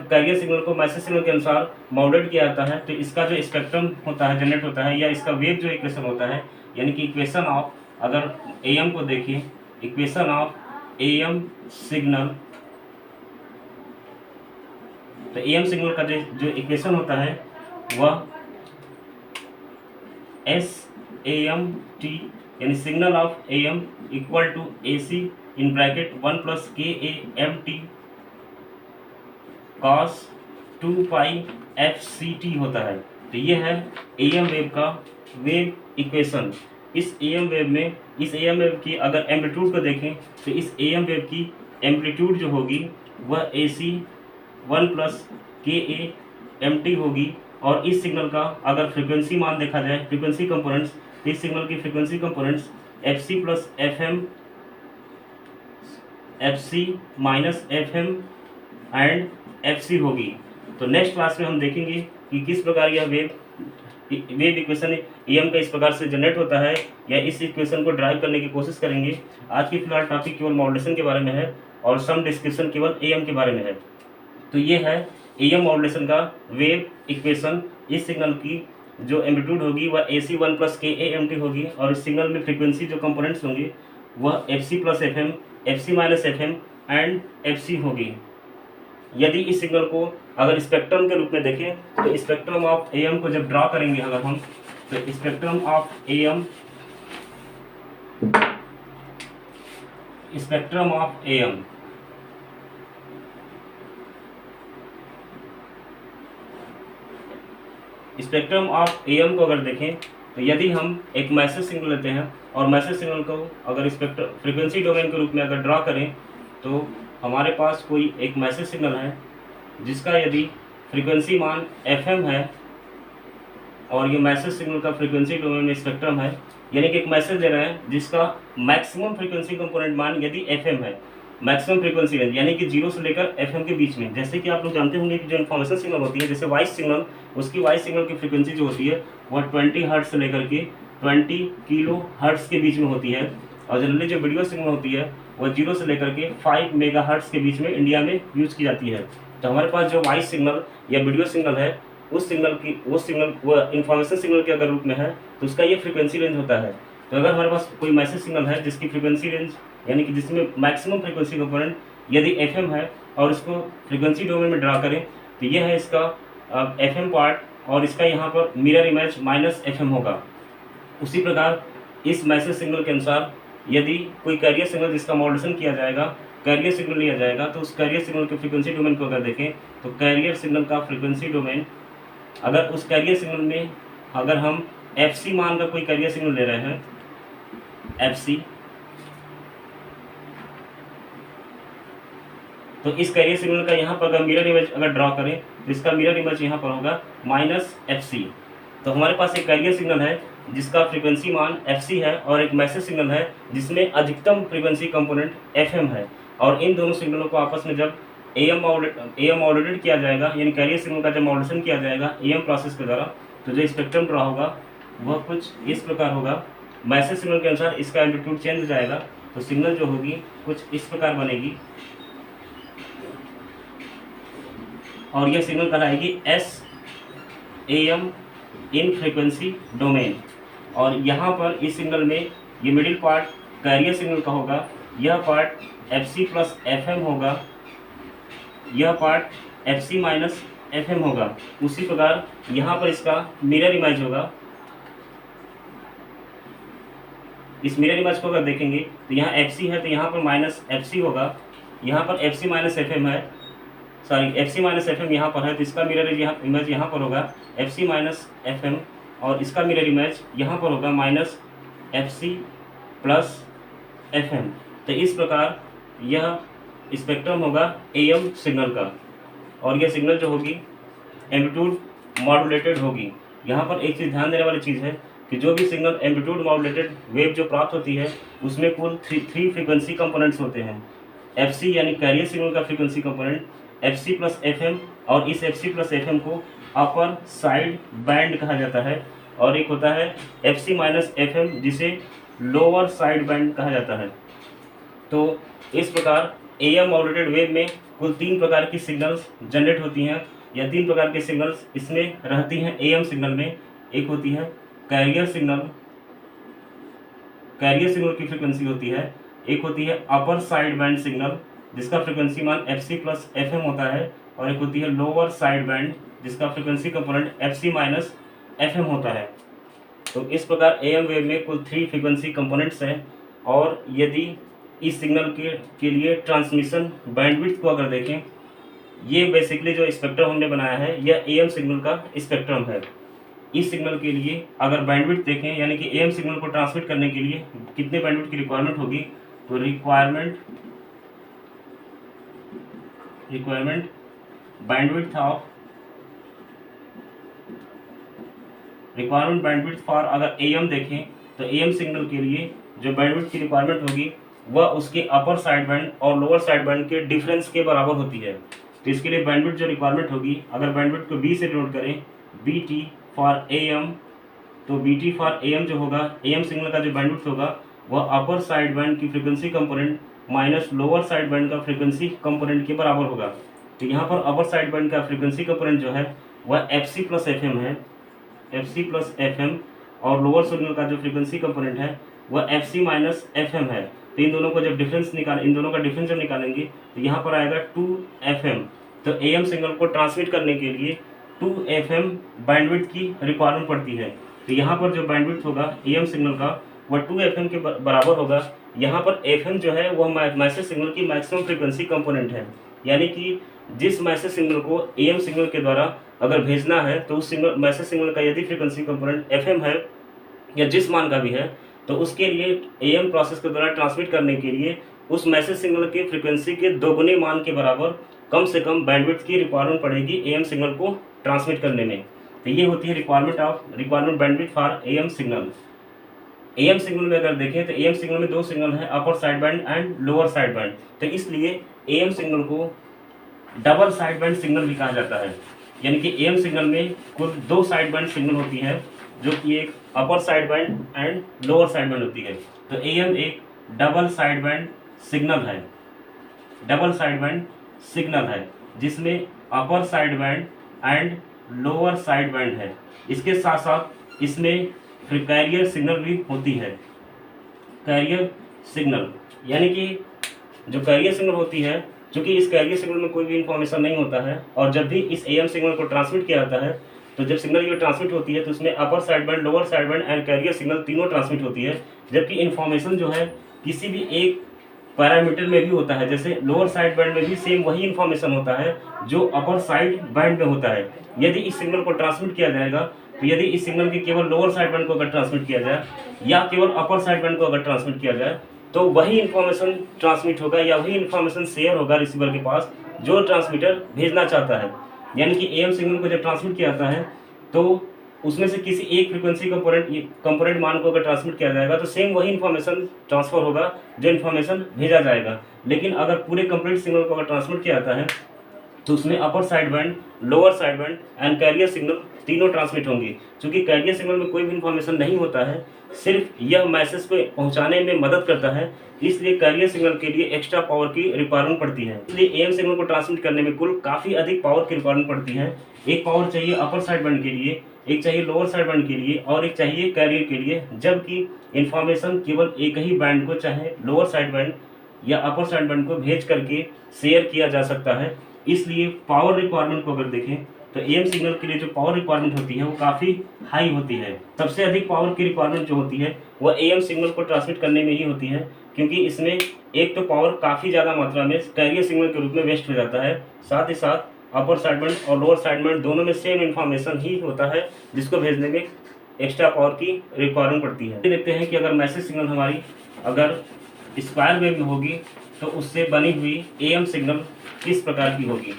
कैरियर सिग्नल को मैसेज सिग्नल के अनुसार मॉड्यूलेट किया जाता है तो इसका जो स्पेक्ट्रम होता है जनरेट होता है, या इसका वेव जो इक्वेशन होता है, यानी कि इक्वेशन ऑफ, अगर AM को देखिए, इक्वेशन ऑफ AM सिग्नल, तो AM सिग्नल का जो इक्वेशन होता है वह SAMT यानी signal of AM equal to AC in bracket 1 + KA-MT cos 2π FCT होता है। तो ये है AM वेव का वेव इक्वेशन। इस एम वेव में, इस एम वेव की अगर एम्पलीट्यूड को देखें तो इस एम वेव की एम्पलीट्यूड जो होगी वह ए सी 1+KA_mt होगी। और इस सिग्नल का अगर फ्रिक्वेंसी मान देखा जाए, फ्रिक्वेंसी कंपोनेंट्स, तो इस सिग्नल की frequency components FC+FM, FC-FM and FC होगी। तो नेक्स्ट क्लास में हम देखेंगे कि किस प्रकार यह वेव इक्वेशन एम का इस प्रकार से जनरेट होता है, या इस इक्वेशन को ड्राइव करने की कोशिश करेंगे। आज की फिलहाल टॉपिक केवल मॉड्यूलेशन के बारे में है और सम डिस्क्रिप्शन केवल एम के बारे में है। तो ये है एम मॉड्यूलेशन का वेव इक्वेशन। इस सिग्नल की जो एम्पलीट्यूड होगी वह AC 1+KA_mt होगी, और इस सिग्नल में फ्रीक्वेंसी जो कंपोनेंट्स होंगे वह FC+FM, FC-FM एंड FC होगी। यदि इस सिग्नल को अगर स्पेक्ट्रम के रूप में देखें तो स्पेक्ट्रम ऑफ एम को जब ड्रा करेंगे अगर हम, तो spectrum of M, spectrum of M spectrum of M को अगर देखें तो यदि हम एक मैसेज सिग्नल लेते हैं और मैसेज सिग्नल को अगर स्पेक्ट्रम फ्रीक्वेंसी डोमेन के रूप में अगर ड्रा करें, तो हमारे पास कोई एक मैसेज सिग्नल है जिसका यदि फ्रीक्वेंसी मान FM है, और ये मैसेज सिग्नल का फ्रीक्वेंसी डोमेन में स्पेक्ट्रम है, यानी कि एक मैसेज दे रहे हैं जिसका मैक्सिमम फ्रीक्वेंसी कंपोनेंट मान यदि FM है, मैक्सिमम फ्रीक्वेंसी रेंज यानी कि 0 से लेकर FM के बीच में। जैसे कि आप लोग जानते होंगे कि जो इन्फॉर्मेशन सिग्नल होती है, जैसे वॉइस सिग्नल, उसकी वॉइस सिग्नल की फ्रीक्वेंसी जो होती है वह 20 हर्ट्ज से लेकर के 20 किलो हर्ट्ज के बीच में होती है। और जनरली जो वीडियो सिग्नल होती है वह 0 से लेकर के 5 मेगा हर्ट्ज के बीच में इंडिया में यूज की जाती है। तो हमारे पास जो वॉइस सिग्नल या वीडियो सिग्नल है, उस सिग्नल की वो इन्फॉर्मेशन सिग्नल के अगर रूप में है तो उसका ये फ्रीक्वेंसी रेंज होता है। तो अगर हमारे पास कोई मैसेज सिग्नल है जिसकी फ्रीक्वेंसी रेंज यानी कि जिसमें मैक्सिमम फ्रीक्वेंसी कंपोनेंट यदि FM है और इसको फ्रीक्वेंसी डोमेन में ड्रा करें, तो यह है इसका FM पार्ट, और इसका यहाँ पर मिरर इमेज -FM होगा। उसी प्रकार इस मैसेज सिग्नल के अनुसार यदि कोई कैरियर सिग्नल जिसका मॉड्यूलेशन किया जाएगा, कैरियर सिग्नल लिया जाएगा, तो उस कैरियर सिग्नल के फ्रीक्वेंसी डोमेन को अगर देखें तो कैरियर सिग्नल का फ्रीक्वेंसी डोमेन, अगर उस कैरियर सिग्नल में अगर हम FC मान का कोई कैरियर सिग्नल ले रहे हैं, FC, तो इस कैरियर सिग्नल का यहाँ पर अगर मिरर इमेज अगर ड्रॉ करें तो इसका मिरर इमेज यहाँ पर होगा -FC। तो हमारे पास एक कैरियर सिग्नल है जिसका फ्रीक्वेंसी मान FC है, और एक मैसेज सिग्नल है जिसमें अधिकतम फ्रीक्वेंसी कंपोनेंट FM है। और इन दोनों सिग्नलों को आपस में जब AM मॉड्यूलेट किया जाएगा, यानी कैरियर सिग्नल का जब मॉड्यूलेशन किया जाएगा AM प्रोसेस के द्वारा, तो जो स्पेक्ट्रम ड्रॉ होगा वह कुछ इस प्रकार होगा। मैसेज सिग्नल के अनुसार इसका एम्पलीट्यूड चेंज हो जाएगा, तो सिग्नल जो होगी कुछ इस प्रकार बनेगी, और यह सिग्नल कहलाएगी SAM इन फ्रीक्वेंसी डोमेन। और यहाँ पर इस सिग्नल में ये मिडिल पार्ट कैरियर सिग्नल का होगा, यह पार्ट FC+FM होगा, यह पार्ट FC-FM होगा। उसी प्रकार यहाँ पर इसका मिरर इमेज होगा। इस मिरर इमेज को अगर देखेंगे तो यहाँ FC है तो यहाँ पर -FC होगा, यहाँ पर FC-FM है, सॉरी FC-FM यहाँ पर है, तो इसका मिरर इमेज यहाँ पर होगा FC-FM, और इसका मिरर इमेज यहाँ पर होगा -FC+FM। तो इस प्रकार यह स्पेक्ट्रम होगा AM सिग्नल का, और यह सिग्नल जो होगी एम्पलीट्यूड मॉड्यूलेटेड होगी। यहाँ पर एक चीज़ ध्यान देने वाली चीज़ है कि जो भी सिग्नल एम्पलीट्यूड मॉड्यूलेटेड वेव जो प्राप्त होती है उसमें कुल 3 फ्रीक्वेंसी कंपोनेंट्स होते हैं। FC यानी कैरियर सिग्नल का फ्रीक्वेंसी कंपोनेंट, FC+FM, और इस FC+FM को अपर साइड बैंड कहा जाता है, और एक होता है FC-FM जिसे लोअर साइड बैंड कहा जाता है। तो इस प्रकार AM मॉड्यूलेटेड वेव में कुल 3 प्रकार की सिग्नल्स जनरेट होती हैं, या 3 प्रकार की सिग्नल्स इसमें रहती हैं AM सिग्नल में। एक होती है कैरियर सिग्नल, कैरियर सिग्नल की फ्रीक्वेंसी होती है। एक होती है अपर साइड बैंड सिग्नल जिसका फ्रीक्वेंसी मान FC+FM होता है, और एक होती है लोअर साइड बैंड जिसका फ्रीक्वेंसी कंपोनेंट FC-FM होता है। तो इस प्रकार AM वेव में कुल 3 फ्रीक्वेंसी कंपोनेंट्स हैं, और यदि इस सिग्नल के लिए ट्रांसमिशन बैंडविड्थ को अगर देखें, ये बेसिकली जो स्पेक्ट्रम हमने बनाया है यह AM सिग्नल का स्पेक्ट्रम है। इस सिग्नल के लिए अगर बैंडविड्थ देखें, यानी कि एएम सिग्नल को ट्रांसमिट करने के लिए कितने बैंडविड्थ की रिक्वायरमेंट होगी, तो रिक्वायरमेंट बैंडविड्थ फॉर अगर एएम देखें तो एएम सिग्नल के लिए जो बैंडविड्थ की रिक्वायरमेंट होगी वह उसके अपर साइड बैंड और लोअर साइड बैंड के डिफरेंस के बराबर होती है। तो इसके लिए बैंडविड्थ जो रिक्वायरमेंट होगी, अगर बैंडविड्थ को बी से डिनोट करें, बी टी फॉर एएम, तो बी टी फॉर एएम जो होगा, एएम सिग्नल का जो बैंडविड्थ होगा वह अपर साइड बैंड की frequency component minus lower side band का फ्रीक्वेंसी कंपोनेंट के बराबर होगा। तो यहाँ पर अपर साइड बैंड का फ्रीक्वेंसी कंपोनेंट जो है वह F C plus F M है, F C plus F M, और लोअर सिग्नल का जो फ्रीक्वेंसी कंपोनेंट है वह F C minus F M है। तो इन दोनों का जब डिफरेंस जब निकालेंगे तो यहाँ पर आएगा 2FM। तो एएम सिग्नल को ट्रांसमिट करने के लिए 2FM बैंडविड्थ की रिक्वायरमेंट पड़ती है। तो यहाँ पर जो बैंडविड्थ होगा एएम सिग्नल का वह 2FM के बराबर होगा। यहाँ पर FM जो है वह मैसेज सिग्नल की मैक्सिमम फ्रीक्वेंसी कंपोनेंट है, यानी कि जिस मैसेज सिग्नल को एएम सिग्नल के द्वारा अगर भेजना है तो उस मैसेज सिग्नल का यदि फ्रीक्वेंसी कंपोनेंट FM है या जिस मान का भी है, तो उसके लिए एएम प्रोसेस के द्वारा ट्रांसमिट करने के लिए उस मैसेज सिग्नल की फ्रीक्वेंसी के दोगुने मान के बराबर कम से कम बैंडविड्थ की रिक्वायरमेंट पड़ेगी एएम सिग्नल को ट्रांसमिट करने में। तो ये होती है requirement bandwidth for am signal. Am signal में अगर देखें तो एएम सिग्नल में दो सिग्नल है, अपर side band and lower side band. तो इसलिए एएम सिग्नल को डबल साइड बैंड सिग्नल भी कहा जाता है, यानी कि एएम सिग्नल में कुल दो साइड बैंड सिग्नल होती है, जो कि एक अपर side band and lower side band होती है। तो एएम एक डबल साइड बैंड सिग्नल है, जिसमें अपर side band and lower side band है। इसके साथ साथ इसमें फिर कैरियर सिग्नल भी होती है। कैरियर सिग्नल यानी कि जो कैरियर सिग्नल होती है, क्योंकि इस कैरियर सिग्नल में कोई भी इंफॉर्मेशन नहीं होता है, और जब भी इस एएम सिग्नल को ट्रांसमिट किया जाता है तो जब सिग्नल ये ट्रांसमिट होती है तो उसमें अपर side band, lower side band and carrier signal तीनों ट्रांसमिट होती है। जबकि इन्फॉर्मेशन जो है किसी भी एक पैरामीटर में भी होता है, जैसे लोअर साइड बैंड में भी सेम वही इन्फॉर्मेशन होता है जो अपर साइड बैंड में होता है। यदि इस सिग्नल को ट्रांसमिट किया जाएगा तो यदि इस सिग्नल के केवल लोअर साइड बैंड को अगर ट्रांसमिट किया जाए या केवल अपर साइड बैंड को अगर ट्रांसमिट किया जाए तो वही इन्फॉर्मेशन ट्रांसमिट होगा या वही इन्फॉर्मेशन शेयर होगा रिसीवर के पास जो ट्रांसमीटर भेजना चाहता है। यानी कि एएम सिग्नल को जब ट्रांसमिट किया जाता है तो उसमें से किसी एक फ्रीक्वेंसी कंपोनेंट मान को अगर ट्रांसमिट किया जाएगा तो सेम वही इन्फॉर्मेशन ट्रांसफर होगा जो इन्फॉर्मेशन भेजा जाएगा। लेकिन अगर पूरे कंप्लीट सिग्नल को अगर ट्रांसमिट किया जाता है तो उसमें अपर side band, lower side band and carrier signal तीनों ट्रांसमिट होंगी। क्योंकि कैरियर सिग्नल में कोई भी इन्फॉर्मेशन नहीं होता है, सिर्फ यह मैसेज को पहुंचाने में मदद करता है, इसलिए कैरियर सिग्नल के लिए एक्स्ट्रा पावर की रिक्वायरमेंट पड़ती है। इसलिए एएम सिग्नल को ट्रांसमिट करने में कुल काफ़ी अधिक पावर की रिक्वायरमेंट पड़ती है। एक पावर चाहिए अपर साइड बैंड के लिए, एक चाहिए लोअर साइड बैंड के लिए और एक चाहिए कैरियर के लिए, जबकि इन्फॉर्मेशन केवल एक ही बैंड को चाहे लोअर साइड बैंड या अपर साइड बैंड को भेज करके शेयर किया जा सकता है। इसलिए पावर रिक्वायरमेंट को अगर देखें तो एएम सिग्नल के लिए जो पावर रिक्वायरमेंट होती है वो काफ़ी हाई होती है। सबसे अधिक पावर की रिक्वायरमेंट जो होती है वह एएम सिग्नल को ट्रांसमिट करने में ही होती है, क्योंकि इसमें एक तो पावर काफ़ी ज़्यादा मात्रा में कैरियर सिग्नल के रूप में वेस्ट हो जाता है, साथ ही साथ अपर साइड बैंड और लोअर साइड बैंड दोनों में सेम इन्फॉर्मेशन ही होता है जिसको भेजने में एक्स्ट्रा पावर की रिक्वायरमेंट पड़ती है। देखते हैं कि अगर मैसेज सिग्नल हमारी अगर स्क्वायर वेव में होगी तो उससे बनी हुई एएम सिग्नल किस प्रकार की होगी।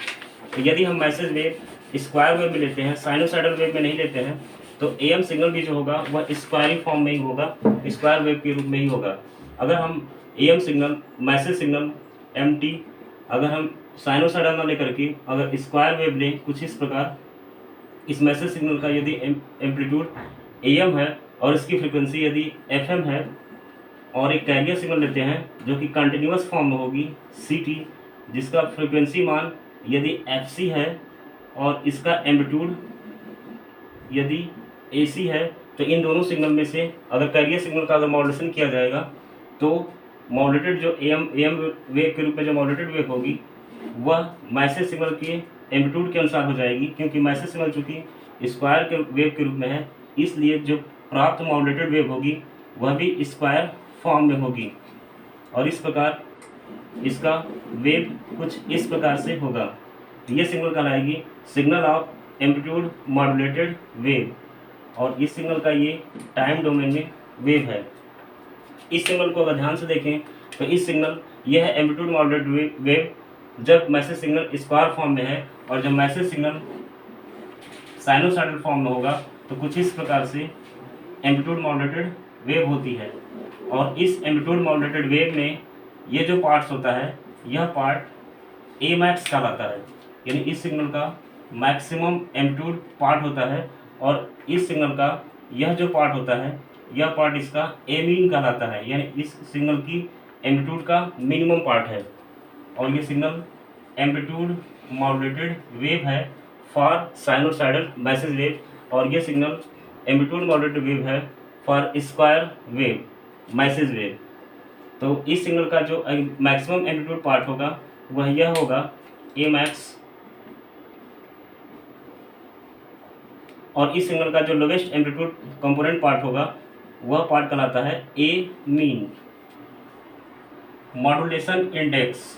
तो यदि हम मैसेज वेव स्क्वायर वेव में लेते हैं, साइनोसाइडल वेव में नहीं लेते हैं, तो एएम सिग्नल भी जो होगा वह स्क्वायरी फॉर्म में ही होगा, स्क्वायर वेव के रूप में ही होगा। अगर हम AM signal, message signal MT अगर हम साइनोसाइडल ना लेकर के अगर स्क्वायर वेव लें कुछ इस प्रकार, इस मैसेज सिग्नल का यदि एम्पलीट्यूड एएम है और इसकी फ्रीक्वेंसी यदि एफएम है, और एक कैरियर सिग्नल लेते हैं जो कि कंटिन्यूअस फॉर्म में होगी सीटी, जिसका फ्रीक्वेंसी मान यदि एफसी है और इसका एम्पलीट्यूड यदि एसी है, तो इन दोनों सिग्नल में से अगर कैरियर सिग्नल का अगर मॉड्यूलेशन किया जाएगा तो मॉड्यूलेटेड जो एएम वेव के रूप में जो मॉड्यूलेटेड वेव होगी वह मैसेज सिग्नल के एम्पलीट्यूड के अनुसार हो जाएगी। क्योंकि मैसेज सिग्नल चूँकि स्क्वायर के वेव के रूप में है, इसलिए जो प्राप्त मॉड्यूलेटेड वेव होगी वह भी स्क्वायर फॉर्म में होगी, और इस प्रकार इसका वेव कुछ इस प्रकार से होगा। तो ये सिग्नल कहलाएगी signal of amplitude modulated wave. और इस सिग्नल का ये टाइम डोमेन में वेव है। इस सिग्नल को अगर ध्यान से देखें तो इस सिग्नल यह है एम्पलीट्यूड मॉड्यूलेटेड वेव जब मैसेज सिग्नल स्क्वायर फॉर्म में है, और जब मैसेज सिग्नल साइनोसाइडल फॉर्म में होगा तो कुछ इस प्रकार से एम्पलीट्यूड मॉड्यूलेटेड वेव होती है। और इस एम्पलीट्यूड मॉड्यूलेटेड वेव में ये जो पार्ट्स होता है, यह पार्ट ए मैक्स कहलाता है, यानी इस सिग्नल का मैक्सिमम एम्पलीट्यूड पार्ट होता है, और इस सिग्नल का यह जो पार्ट होता है, यह पार्ट इसका ए मीन कहलाता है, यानी इस सिग्नल की एम्पलीट्यूड का मिनिमम पार्ट है। और ये सिग्नल एम्पलीट्यूड मॉड्यूलेटेड वेव है फॉर साइनोसाइडल मैसेज वेव, और ये सिग्नल एम्पलीट्यूड मॉड्यूलेटेड वेव है for square wave message wave. तो इस सिग्नल का जो मैक्सिमम एम्पलीट्यूड पार्ट होगा वह यह होगा ए मैक्स, और इस सिग्नल का जो लोवेस्ट एम्पलीट्यूड कंपोनेंट पार्ट होगा वह पार्ट कहलाता है a mean. Modulation index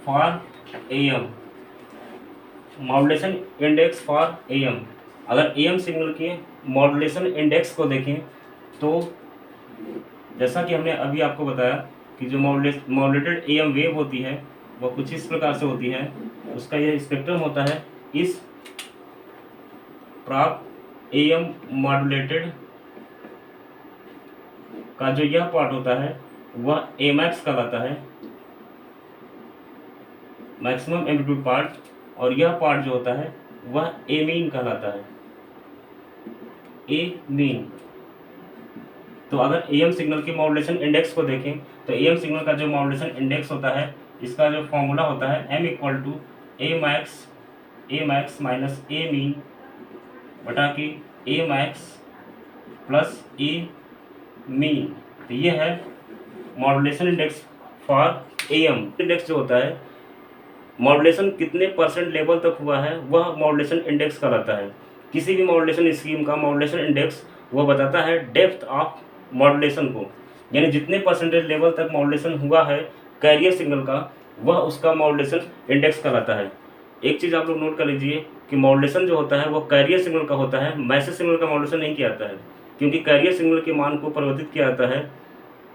for AM, modulation index for AM. अगर एएम सिग्नल के मॉड्यूलेशन इंडेक्स को देखें तो जैसा कि हमने अभी आपको बताया कि जो मॉड्यूलेटेड एएम वेव होती है वह कुछ इस प्रकार से होती है। उसका यह स्पेक्ट्रम होता है, इस प्राप्त एएम मॉड्यूलेटेड का जो यह पार्ट होता है वह ए मैक्स कहलाता है, मैक्सिमम एम्पलीट्यूड पार्ट, और यह पार्ट जो होता है वह ए मीन कहलाता है, ए मीन। तो अगर एएम सिग्नल के मॉड्यूलेशन इंडेक्स को देखें तो एएम सिग्नल का जो मॉड्यूलेशन इंडेक्स होता है, इसका जो फॉर्मूला होता है m equal to A max minus A min बटा के A max plus A min. तो ये है modulation index for AM. Index जो होता है, मॉड्यूलेशन कितने परसेंट लेवल तक हुआ है वह मॉड्यूलेशन इंडेक्स कहलाता है। किसी भी मॉड्यूलेशन स्कीम का मॉड्यूलेशन इंडेक्स वह बताता है डेप्थ ऑफ मॉड्यूलेशन को, यानी जितने परसेंटेज लेवल तक मॉड्यूलेशन हुआ है कैरियर सिग्नल का, वह उसका मॉड्यूलेशन इंडेक्स कहलाता है। एक चीज़ आप लोग नोट कर लीजिए कि मॉड्यूलेशन जो होता है वह कैरियर सिग्नल का होता है, मैसेज सिग्नल का मॉड्यूलेशन नहीं किया जाता है, क्योंकि कैरियर सिग्नल के मान को परिवर्तित किया जाता है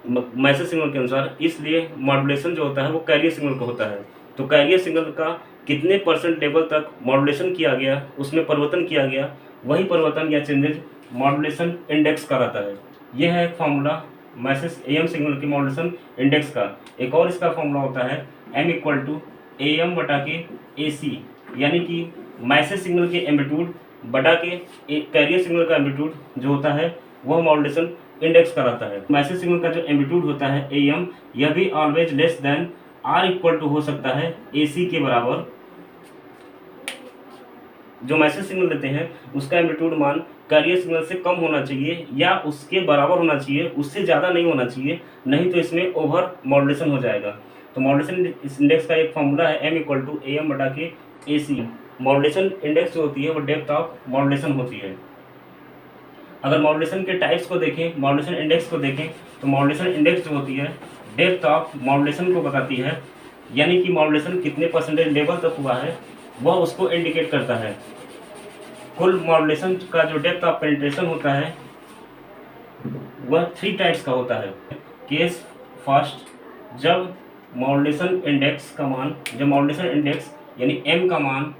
मैसेज सिग्नल के अनुसार, इसलिए मॉड्यूलेशन जो होता है वो कैरियर सिग्नल का होता है। तो कैरियर सिग्नल का कितने परसेंट लेवल तक मॉड्यूलेशन किया गया, उसमें परिवर्तन किया गया, वही परिवर्तन या चेंजेज मॉड्यूलेशन इंडेक्स कहलाता है। यह है फॉर्मूला मैसेज एएम सिग्नल के मॉड्यूलेशन इंडेक्स का। एक और इसका फॉर्मूला होता है m इक्वल टू एएम बटा के AC, यानी कि मैसेज सिग्नल के एम्पलीट्यूड बटा के कैरियर सिग्नल का एम्पलीट्यूड जो होता है वह मॉड्यूलेशन इंडेक्स कहलाता है। मैसेज सिग्नल का जो एम्पलीट्यूड होता है AM, यह भी always less than R equal to हो सकता है AC के बराबर। जो मैसेज सिग्नल देते हैं उसका एम्पलीट्यूड मान कैरियर सिग्नल से कम होना चाहिए या उसके बराबर होना चाहिए, उससे ज़्यादा नहीं होना चाहिए, नहीं तो इसमें ओवर मॉड्यूलेशन हो जाएगा। तो मॉड्यूलेशन इंडेक्स का एक फॉर्मूला है m इक्वल टू एएम बटा के AC। मॉड्यूलेशन इंडेक्स जो होती है वो डेप्थ ऑफ मॉड्यूलेशन होती है। अगर मॉड्यूलेशन के टाइप्स को देखें, मॉड्यूलेशन इंडेक्स को देखें, तो मॉड्यूलेशन इंडेक्स जो होती है डेप्थ ऑफ मॉड्यूलेशन को बताती है, यानी कि मॉड्यूलेशन कितने परसेंटेज लेवल तक हुआ है वह उसको इंडिकेट करता है। कुल मॉड्यूलेशन का जो डेप्थ ऑफ पेनिट्रेशन होता है वह 3 टाइप्स का होता है। केस फर्स्ट, जब मॉड्यूलेशन इंडेक्स का मान, जब मॉड्यूलेशन इंडेक्स यानी m का मान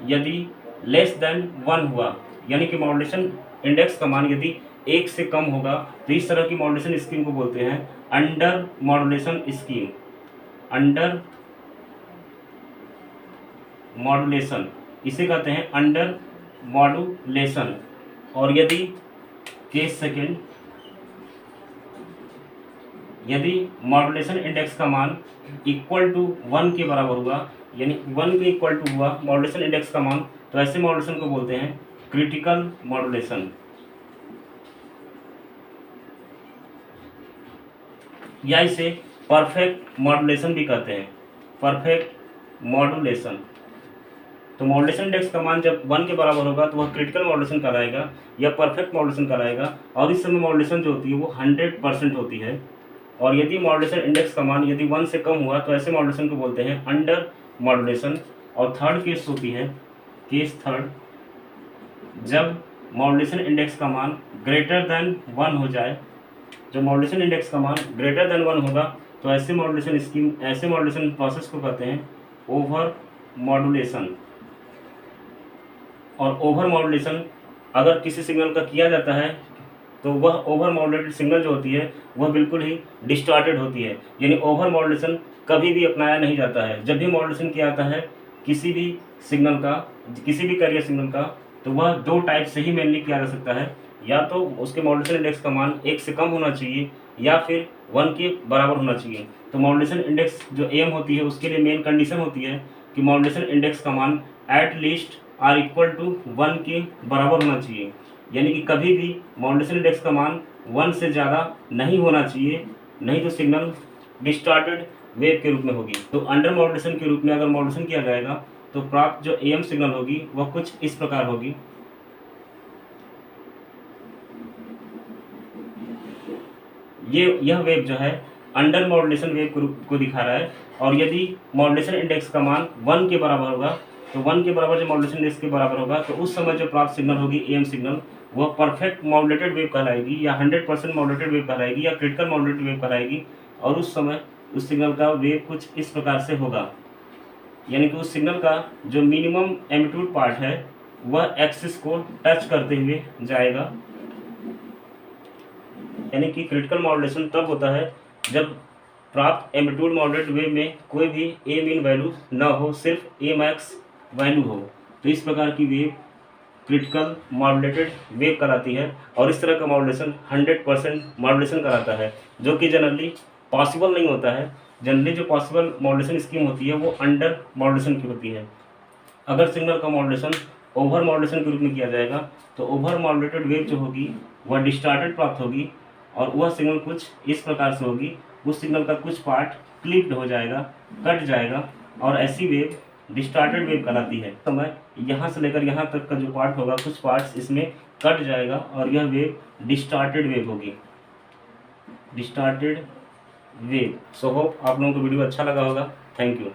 यदि लेस देन 1 हुआ, यानी कि मॉड्यूलेशन इंडेक्स का मान यदि 1 से कम होगा, तो इस तरह की मॉड्यूलेशन स्कीम को बोलते हैं under modulation scheme. Under modulation इसे कहते हैं अंडर मॉड्यूलेशन। और यदि केस सेकेंड, यदि मॉड्यूलेशन इंडेक्स का मान इक्वल टू 1 के बराबर हुआ, यानी 1 के इक्वल टू हुआ मॉड्यूलेशन इंडेक्स का मान, तो ऐसे मॉड्यूलेशन को बोलते हैं क्रिटिकल मॉड्यूलेशन, या इसे परफेक्ट मॉड्यूलेशन भी कहते हैं, परफेक्ट मॉड्यूलेशन। तो मॉड्यूलेशन इंडेक्स का मान जब 1 के बराबर होगा तो वह क्रिटिकल मॉड्यूलेशन कहलाएगा या परफेक्ट मॉड्यूलेशन कहलाएगा, और इस समय मॉड्यूलेशन जो होती है वो 100% होती है। और यदि मॉड्यूलेशन इंडेक्स का मान यदि 1 से कम हुआ तो ऐसे मॉड्यूलेशन को बोलते हैं अंडर मॉड्यूलेशन, और थर्ड केस होती है केस थर्ड, जब मॉड्यूलेशन इंडेक्स का मान ग्रेटर देन 1 हो जाए। जब मॉड्यूलेशन इंडेक्स का मान ग्रेटर देन 1 होगा तो ऐसे मॉड्यूलेशन प्रोसेस को कहते हैं ओवर मॉड्यूलेशन। और ओवर मॉड्यूलेशन अगर किसी सिग्नल का किया जाता है तो वह ओवर मॉड्यूलेटेड सिग्नल जो होती है वह बिल्कुल ही डिस्टॉर्टेड होती है, यानी ओवर मॉड्यूलेशन कभी भी अपनाया नहीं जाता है। जब भी मॉड्यूलेशन किया जाता है किसी भी सिग्नल का, किसी भी कैरियर सिग्नल का, तो वह दो टाइप से ही मेनली किया जा सकता है, या तो उसके मॉड्यूलेशन इंडेक्स का मान 1 से कम होना चाहिए या फिर 1 के बराबर होना चाहिए। तो मॉड्यूलेशन इंडेक्स जो एम होती है उसके लिए मेन कंडीशन होती है कि मॉड्यूलेशन इंडेक्स का मान at least or equal to 1 के बराबर होना चाहिए, यानी कि कभी भी मॉड्यूलेशन इंडेक्स का मान 1 से ज़्यादा नहीं होना चाहिए, नहीं तो सिग्नल डिस्टॉर्टेड वेव के रूप में होगी। तो अंडर मॉड्यूलेशन के रूप में अगर मॉड्यूलेशन किया जाएगा तो प्राप्त जो एम सिग्नल होगी वह कुछ इस प्रकार होगी। यह वेव जो है अंडर मॉड्यूलेशन वेव को दिखा रहा है, और यदि मॉड्यूलेशन इंडेक्स का मान 1 के बराबर होगा तो 1 के बराबर जब मॉड्यूलेशन इंडेक्स के बराबर होगा तो उस समय जो प्राप्त सिग्नल होगी एम सिग्नल वह परफेक्ट मॉड्यूलेटेड वेव कहलाएगी, या 100% मॉड्यूलेटेड वेव कहलाएगी, या क्रिटिकल मॉड्यूलेटेड वेव कहलाएगी। और उस समय उस सिग्नल का वेव कुछ इस प्रकार से होगा, यानी कि उस सिग्नल का जो मिनिमम एम्पलीट्यूड पार्ट है वह एक्सिस को टच करते हुए जाएगा, यानी कि क्रिटिकल मॉड्यूलेशन तब होता है जब प्राप्त एम्पलीट्यूड मॉड्यूलेटेड वेव में कोई भी ए मीन वैल्यू न हो, सिर्फ ए मैक्स वैल्यू हो। तो इस प्रकार की वेव क्रिटिकल मॉड्यूलेटेड वेव कहलाती है, और इस तरह का मॉड्यूलेशन 100% मॉड्यूलेशन कराता है, जो कि जनरली पॉसिबल नहीं होता है। जनरली जो पॉसिबल मॉड्यूलेशन स्कीम होती है वो अंडर मॉड्यूलेशन की होती है। अगर सिग्नल का मॉड्यूलेशन ओवर मॉड्यूलेशन के रूप में किया जाएगा तो ओवर मॉड्यूलेटेड वेव जो होगी वह डिस्टॉर्टेड प्राप्त होगी, और वह सिग्नल कुछ इस प्रकार से होगी, उस सिग्नल का कुछ पार्ट क्लिप्ड हो जाएगा, कट जाएगा, और ऐसी वेव डिस्टॉर्टेड वेव कहलाती है। समय यहाँ से लेकर यहाँ तक का जो पार्ट होगा कुछ पार्ट्स इसमें कट जाएगा और यह वेव डिस्टॉर्टेड वेव होगी, डिस्टॉर्टेड वेव। सो होप आप लोगों को वीडियो अच्छा लगा होगा। Thank you.